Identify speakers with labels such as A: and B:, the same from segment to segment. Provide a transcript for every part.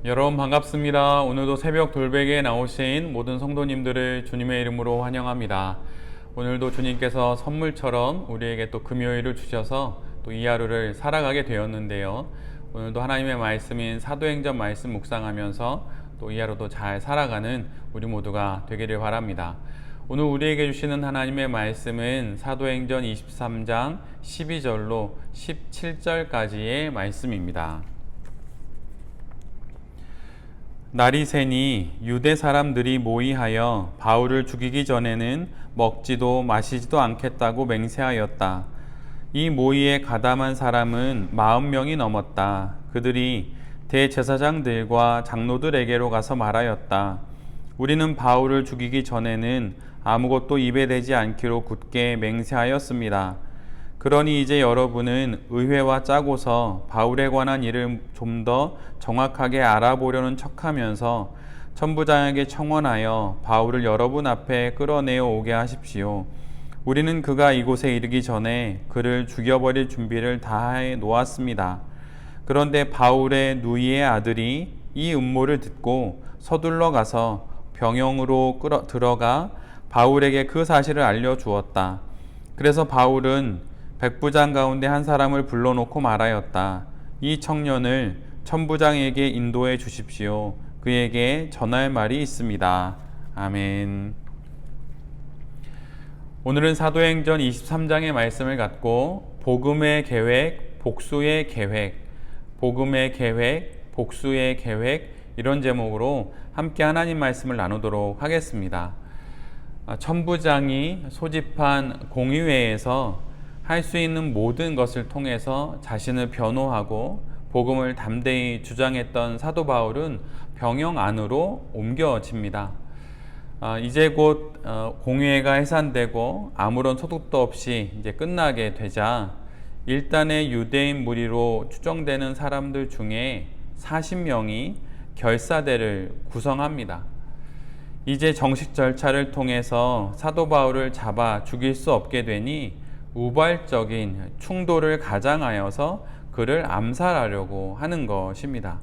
A: 여러분 반갑습니다. 오늘도 새벽 돌베개에 나오신 모든 성도님들을 주님의 이름으로 환영합니다. 오늘도 주님께서 선물처럼 우리에게 또 금요일을 주셔서 또 이 하루를 살아가게 되었는데요. 오늘도 하나님의 말씀인 사도행전 말씀 묵상하면서 또 이 하루도 잘 살아가는 우리 모두가 되기를 바랍니다. 오늘 우리에게 주시는 하나님의 말씀은 사도행전 23장 12절로 17절까지의 말씀입니다. 날이 새니 유대 사람들이 모이하여 바울을 죽이기 전에는 먹지도 마시지도 않겠다고 맹세하였다. 이 모의에 가담한 사람은 40명이 넘었다. 그들이 대제사장들과 장로들에게로 가서 말하였다. 우리는 바울을 죽이기 전에는 아무것도 입에 대지 않기로 굳게 맹세하였습니다. 그러니 이제 여러분은 의회와 짜고서 바울에 관한 일을 좀 더 정확하게 알아보려는 척하면서 천부장에게 청원하여 바울을 여러분 앞에 끌어내어 오게 하십시오. 우리는 그가 이곳에 이르기 전에 그를 죽여버릴 준비를 다 해 놓았습니다. 그런데 바울의 누이의 아들이 이 음모를 듣고 서둘러 가서 병영으로 들어가 바울에게 그 사실을 알려주었다. 그래서 바울은 백부장 가운데 한 사람을 불러놓고 말하였다. 이 청년을 천부장에게 인도해 주십시오. 그에게 전할 말이 있습니다. 아멘. 오늘은 사도행전 23장의 말씀을 갖고 복음의 계획, 복수의 계획, 복음의 계획, 복수의 계획 이런 제목으로 함께 하나님 말씀을 나누도록 하겠습니다. 천부장이 소집한 공의회에서 할 수 있는 모든 것을 통해서 자신을 변호하고 복음을 담대히 주장했던 사도 바울은 병영 안으로 옮겨집니다. 이제 곧 공의회가 해산되고 아무런 소득도 없이 이제 끝나게 되자 일단의 유대인 무리로 추정되는 사람들 중에 40명이 결사대를 구성합니다. 이제 정식 절차를 통해서 사도 바울을 잡아 죽일 수 없게 되니 우발적인 충돌을 가장하여서 그를 암살하려고 하는 것입니다.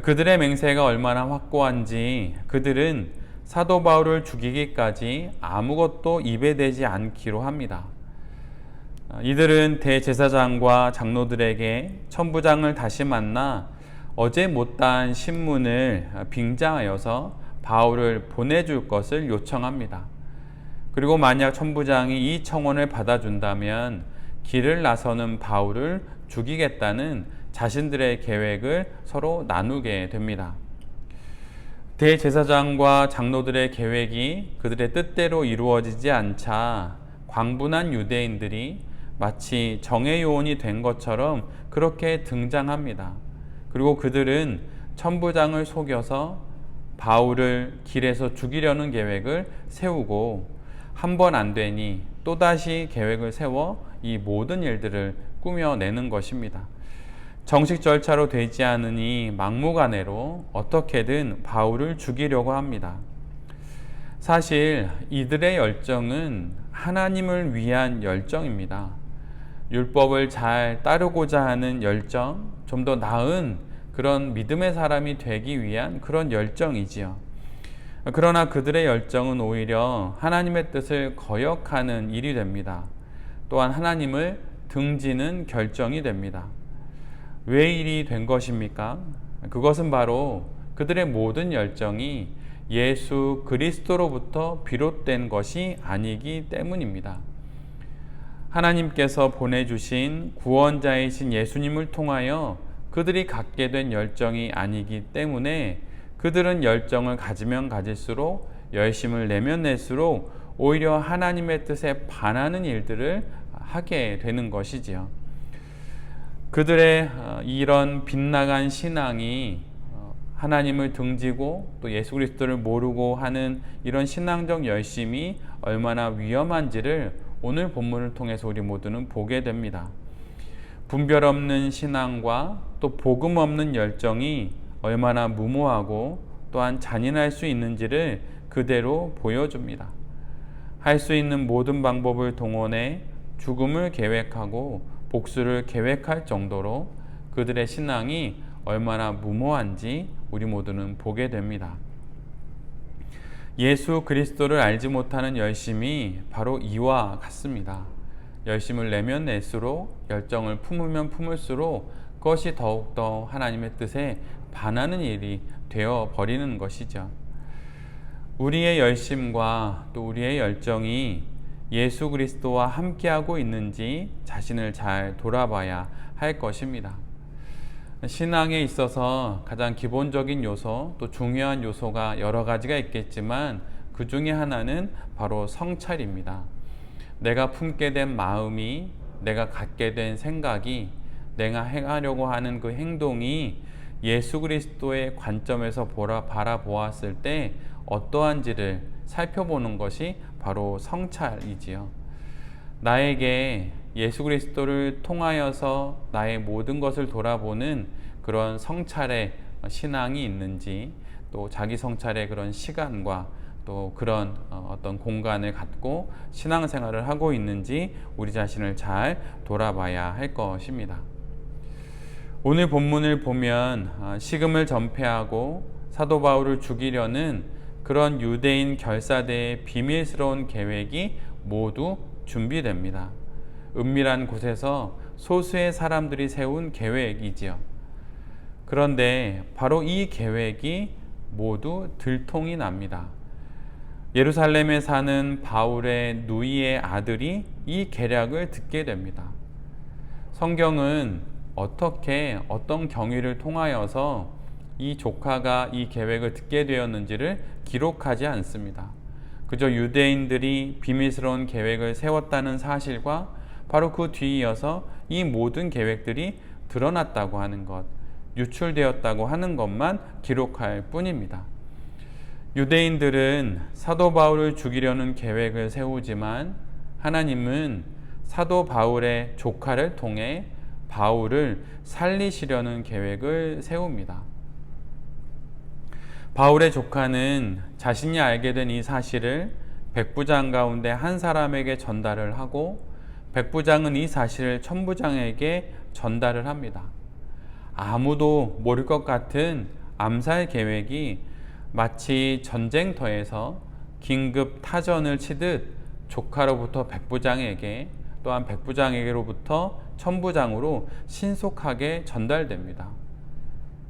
A: 그들의 맹세가 얼마나 확고한지 그들은 사도 바울을 죽이기까지 아무것도 입에 대지 않기로 합니다. 이들은 대제사장과 장로들에게 천부장을 다시 만나 어제 못다한 신문을 빙자하여서 바울을 보내줄 것을 요청합니다. 그리고 만약 천부장이 이 청원을 받아준다면 길을 나서는 바울을 죽이겠다는 자신들의 계획을 서로 나누게 됩니다. 대제사장과 장로들의 계획이 그들의 뜻대로 이루어지지 않자 광분한 유대인들이 마치 정의 요원이 된 것처럼 그렇게 등장합니다. 그리고 그들은 천부장을 속여서 바울을 길에서 죽이려는 계획을 세우고 한 번 안 되니 또다시 계획을 세워 이 모든 일들을 꾸며내는 것입니다. 정식 절차로 되지 않으니 막무가내로 어떻게든 바울을 죽이려고 합니다. 사실 이들의 열정은 하나님을 위한 열정입니다. 율법을 잘 따르고자 하는 열정, 좀 더 나은 그런 믿음의 사람이 되기 위한 그런 열정이지요. 그러나 그들의 열정은 오히려 하나님의 뜻을 거역하는 일이 됩니다. 또한 하나님을 등지는 결정이 됩니다. 왜 일이 된 것입니까? 그것은 바로 그들의 모든 열정이 예수 그리스도로부터 비롯된 것이 아니기 때문입니다. 하나님께서 보내주신 구원자이신 예수님을 통하여 그들이 갖게 된 열정이 아니기 때문에 그들은 열정을 가지면 가질수록 열심을 내면 낼수록 오히려 하나님의 뜻에 반하는 일들을 하게 되는 것이지요. 그들의 이런 빗나간 신앙이 하나님을 등지고 또 예수 그리스도를 모르고 하는 이런 신앙적 열심이 얼마나 위험한지를 오늘 본문을 통해서 우리 모두는 보게 됩니다. 분별 없는 신앙과 또 복음 없는 열정이 얼마나 무모하고 또한 잔인할 수 있는지를 그대로 보여줍니다. 할 수 있는 모든 방법을 동원해 죽음을 계획하고 복수를 계획할 정도로 그들의 신앙이 얼마나 무모한지 우리 모두는 보게 됩니다. 예수 그리스도를 알지 못하는 열심이 바로 이와 같습니다. 열심을 내면 낼수록, 열정을 품으면 품을수록 그것이 더욱더 하나님의 뜻에 반하는 일이 되어 버리는 것이죠. 우리의 열심과 또 우리의 열정이 예수 그리스도와 함께하고 있는지 자신을 잘 돌아봐야 할 것입니다. 신앙에 있어서 가장 기본적인 요소, 또 중요한 요소가 여러 가지가 있겠지만 그 중에 하나는 바로 성찰입니다. 내가 품게 된 마음이, 내가 갖게 된 생각이, 내가 행하려고 하는 그 행동이 예수 그리스도의 관점에서 바라보았을 때 어떠한지를 살펴보는 것이 바로 성찰이지요. 나에게 예수 그리스도를 통하여서 나의 모든 것을 돌아보는 그런 성찰의 신앙이 있는지, 또 자기 성찰의 그런 시간과 또 그런 어떤 공간을 갖고 신앙생활을 하고 있는지 우리 자신을 잘 돌아봐야 할 것입니다. 오늘 본문을 보면 식음을 전폐하고 사도 바울을 죽이려는 그런 유대인 결사대의 비밀스러운 계획이 모두 준비됩니다. 은밀한 곳에서 소수의 사람들이 세운 계획이지요. 그런데 바로 이 계획이 모두 들통이 납니다. 예루살렘에 사는 바울의 누이의 아들이 이 계략을 듣게 됩니다. 성경은 어떤 경위를 통하여서 이 조카가 이 계획을 듣게 되었는지를 기록하지 않습니다. 그저 유대인들이 비밀스러운 계획을 세웠다는 사실과 바로 그 뒤이어서 이 모든 계획들이 드러났다고 하는 것, 유출되었다고 하는 것만 기록할 뿐입니다. 유대인들은 사도 바울을 죽이려는 계획을 세우지만 하나님은 사도 바울의 조카를 통해 바울을 살리시려는 계획을 세웁니다. 바울의 조카는 자신이 알게 된 이 사실을 백부장 가운데 한 사람에게 전달을 하고, 백부장은 이 사실을 천부장에게 전달을 합니다. 아무도 모를 것 같은 암살 계획이 마치 전쟁터에서 긴급 타전을 치듯 조카로부터 백부장에게, 또한 백부장에게로부터 천부장으로 신속하게 전달됩니다.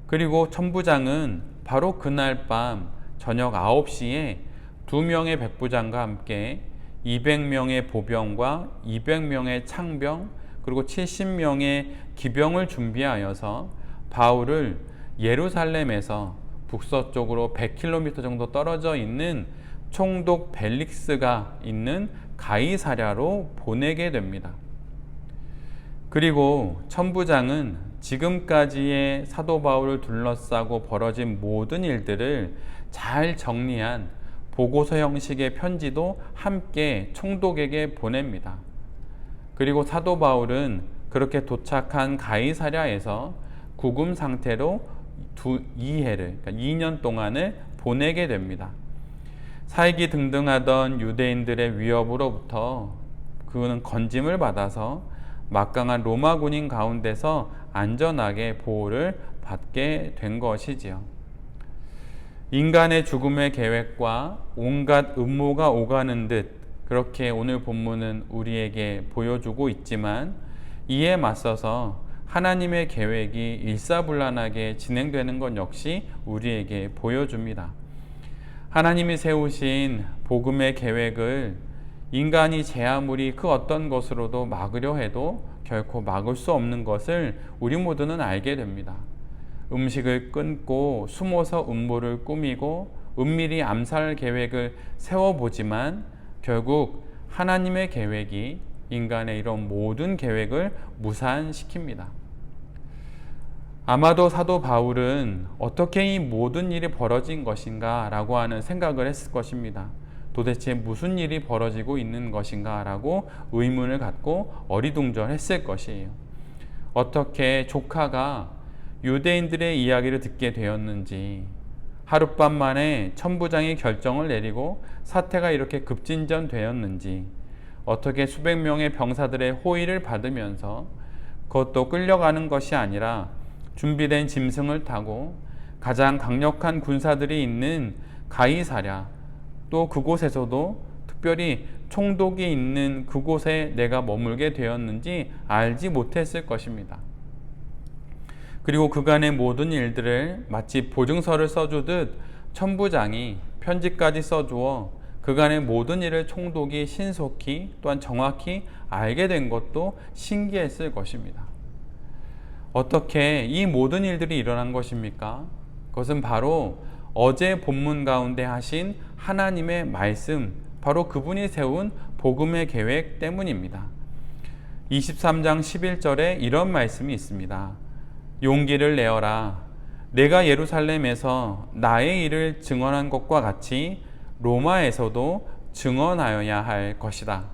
A: 그리고 천부장은 바로 그날 밤 저녁 9시에 2명의 백부장과 함께 200명의 보병과 200명의 창병, 그리고 70명의 기병을 준비하여서 바울을 예루살렘에서 북서쪽으로 100km 정도 떨어져 있는 총독 벨릭스가 있는 가이사랴로 보내게 됩니다. 그리고 천부장은 지금까지의 사도 바울을 둘러싸고 벌어진 모든 일들을 잘 정리한 보고서 형식의 편지도 함께 총독에게 보냅니다. 그리고 사도 바울은 그렇게 도착한 가이사랴에서 구금 상태로 2해를, 그러니까 2년 동안을 보내게 됩니다. 살기 등등하던 유대인들의 위협으로부터 그는 건짐을 받아서 막강한 로마 군인 가운데서 안전하게 보호를 받게 된 것이지요. 인간의 죽음의 계획과 온갖 음모가 오가는 듯 그렇게 오늘 본문은 우리에게 보여주고 있지만, 이에 맞서서 하나님의 계획이 일사불란하게 진행되는 것 역시 우리에게 보여줍니다. 하나님이 세우신 복음의 계획을 인간이 제 아무리 그 어떤 것으로도 막으려 해도 결코 막을 수 없는 것을 우리 모두는 알게 됩니다. 음식을 끊고 숨어서 음모를 꾸미고 은밀히 암살 계획을 세워보지만 결국 하나님의 계획이 인간의 이런 모든 계획을 무산시킵니다. 아마도 사도 바울은 어떻게 이 모든 일이 벌어진 것인가 라고 하는 생각을 했을 것입니다. 도대체 무슨 일이 벌어지고 있는 것인가 라고 의문을 갖고 어리둥절했을 것이에요. 어떻게 조카가 유대인들의 이야기를 듣게 되었는지, 하룻밤 만에 천부장이 결정을 내리고 사태가 이렇게 급진전되었는지, 어떻게 수백 명의 병사들의 호의를 받으면서 그것도 끌려가는 것이 아니라 준비된 짐승을 타고 가장 강력한 군사들이 있는 가이사랴, 또 그곳에서도 특별히 총독이 있는 그곳에 내가 머물게 되었는지 알지 못했을 것입니다. 그리고 그간의 모든 일들을 마치 보증서를 써주듯 천부장이 편지까지 써주어 그간의 모든 일을 총독이 신속히 또한 정확히 알게 된 것도 신기했을 것입니다. 어떻게 이 모든 일들이 일어난 것입니까? 그것은 바로 어제 본문 가운데 하신 하나님의 말씀, 바로 그분이 세운 복음의 계획 때문입니다. 23장 11절에 이런 말씀이 있습니다. 용기를 내어라. 내가 예루살렘에서 나의 일을 증언한 것과 같이 로마에서도 증언하여야 할 것이다.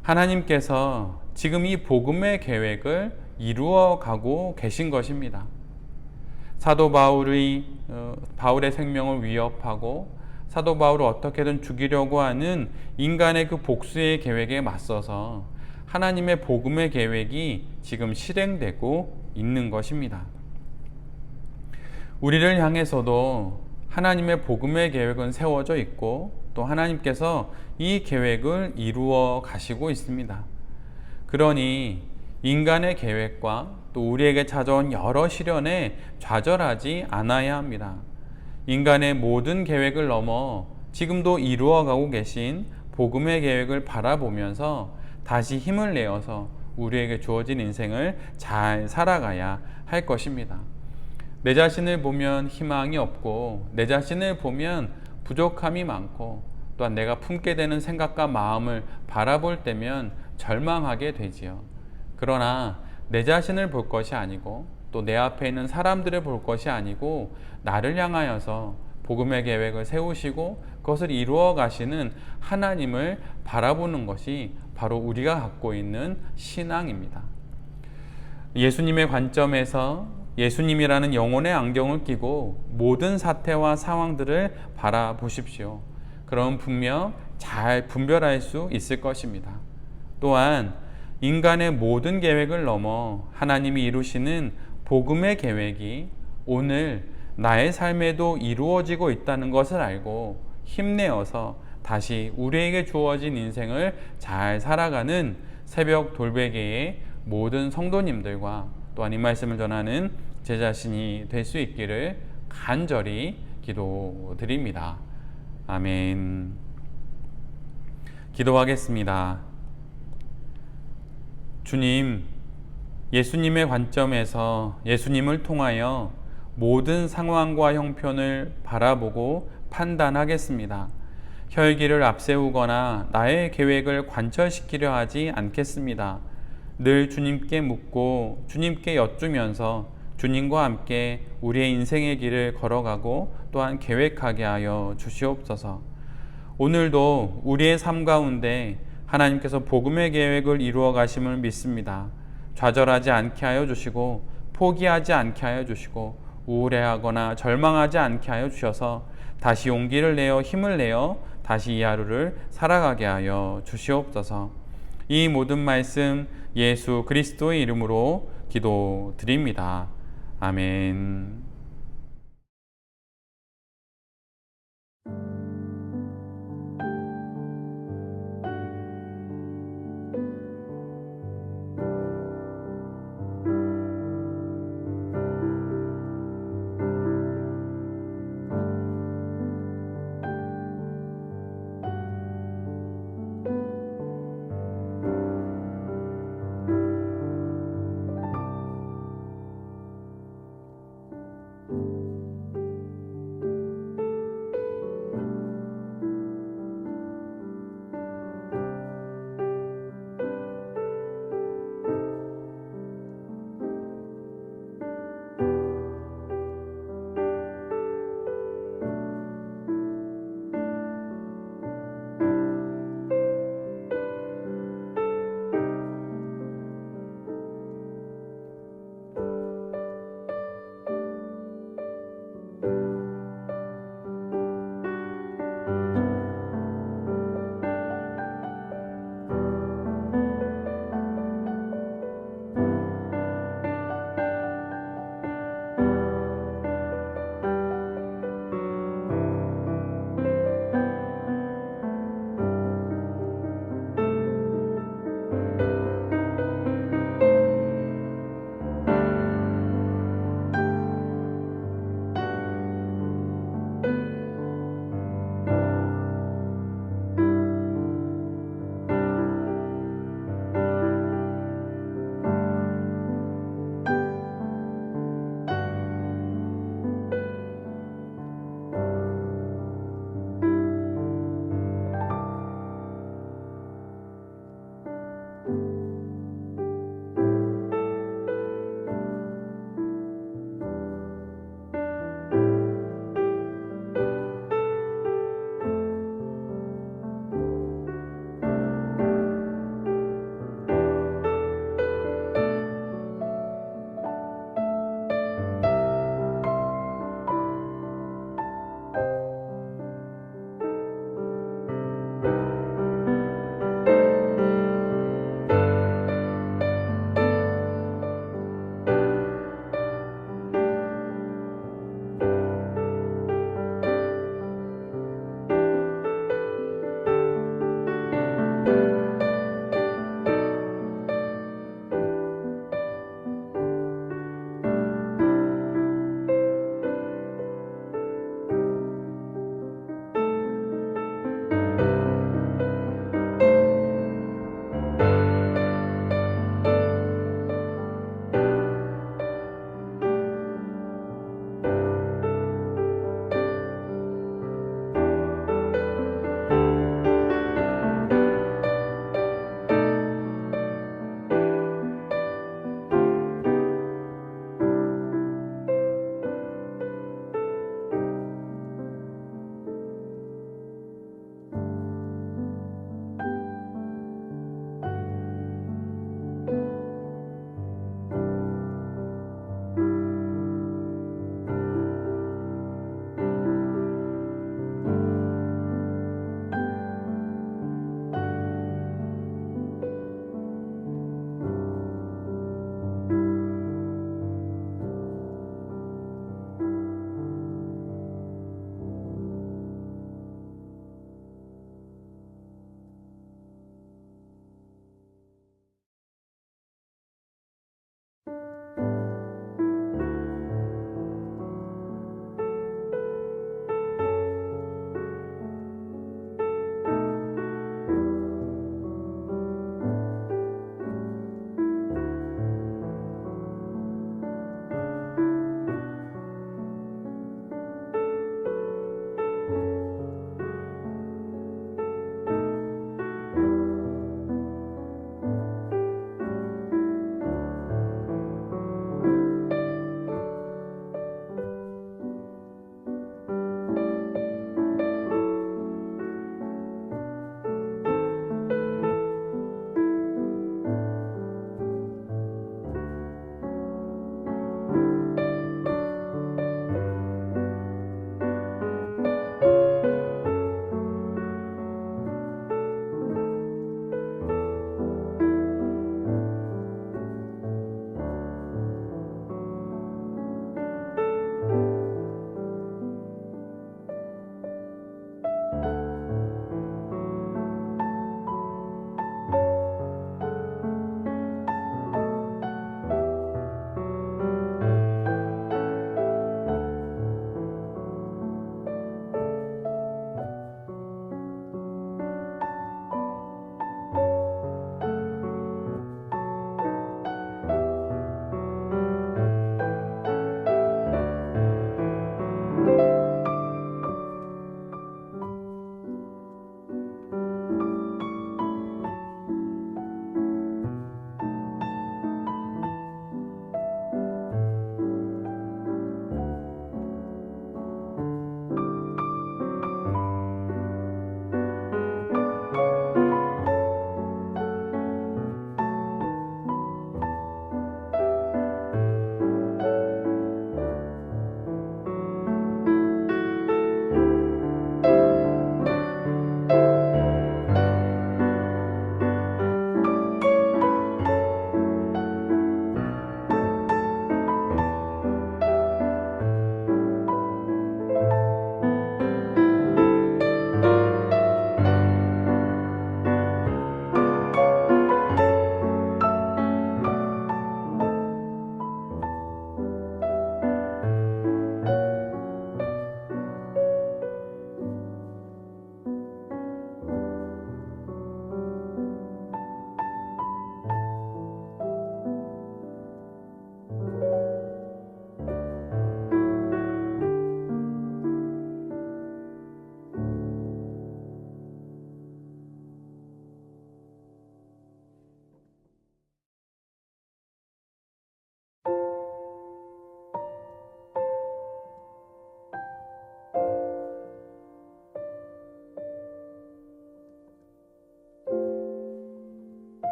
A: 하나님께서 지금 이 복음의 계획을 이루어 가고 계신 것입니다. 사도 바울의 생명을 위협하고 사도 바울을 어떻게든 죽이려고 하는 인간의 그 복수의 계획에 맞서서 하나님의 복음의 계획이 지금 실행되고 있는 것입니다. 우리를 향해서도 하나님의 복음의 계획은 세워져 있고 또 하나님께서 이 계획을 이루어 가시고 있습니다. 그러니 인간의 계획과 또 우리에게 찾아온 여러 시련에 좌절하지 않아야 합니다. 인간의 모든 계획을 넘어 지금도 이루어가고 계신 복음의 계획을 바라보면서 다시 힘을 내어서 우리에게 주어진 인생을 잘 살아가야 할 것입니다. 내 자신을 보면 희망이 없고 내 자신을 보면 부족함이 많고 또한 내가 품게 되는 생각과 마음을 바라볼 때면 절망하게 되지요. 그러나 내 자신을 볼 것이 아니고 또 내 앞에 있는 사람들을 볼 것이 아니고 나를 향하여서 복음의 계획을 세우시고 그것을 이루어 가시는 하나님을 바라보는 것이 바로 우리가 갖고 있는 신앙입니다. 예수님의 관점에서 예수님이라는 영혼의 안경을 끼고 모든 사태와 상황들을 바라보십시오. 그럼 분명 잘 분별할 수 있을 것입니다. 또한 인간의 모든 계획을 넘어 하나님이 이루시는 복음의 계획이 오늘 나의 삶에도 이루어지고 있다는 것을 알고 힘내어서 다시 우리에게 주어진 인생을 잘 살아가는 새벽 돌베개의 모든 성도님들과 또한 이 말씀을 전하는 제 자신이 될 수 있기를 간절히 기도드립니다. 아멘. 기도하겠습니다. 주님, 예수님의 관점에서 예수님을 통하여 모든 상황과 형편을 바라보고 판단하겠습니다. 혈기를 앞세우거나 나의 계획을 관철시키려 하지 않겠습니다. 늘 주님께 묻고 주님께 여쭈면서 주님과 함께 우리의 인생의 길을 걸어가고 또한 계획하게 하여 주시옵소서. 오늘도 우리의 삶 가운데 하나님께서 복음의 계획을 이루어 가심을 믿습니다. 좌절하지 않게 하여 주시고 포기하지 않게 하여 주시고 우울해하거나 절망하지 않게 하여 주셔서 다시 용기를 내어 힘을 내어 다시 이 하루를 살아가게 하여 주시옵소서. 이 모든 말씀 예수 그리스도의 이름으로 기도드립니다. 아멘.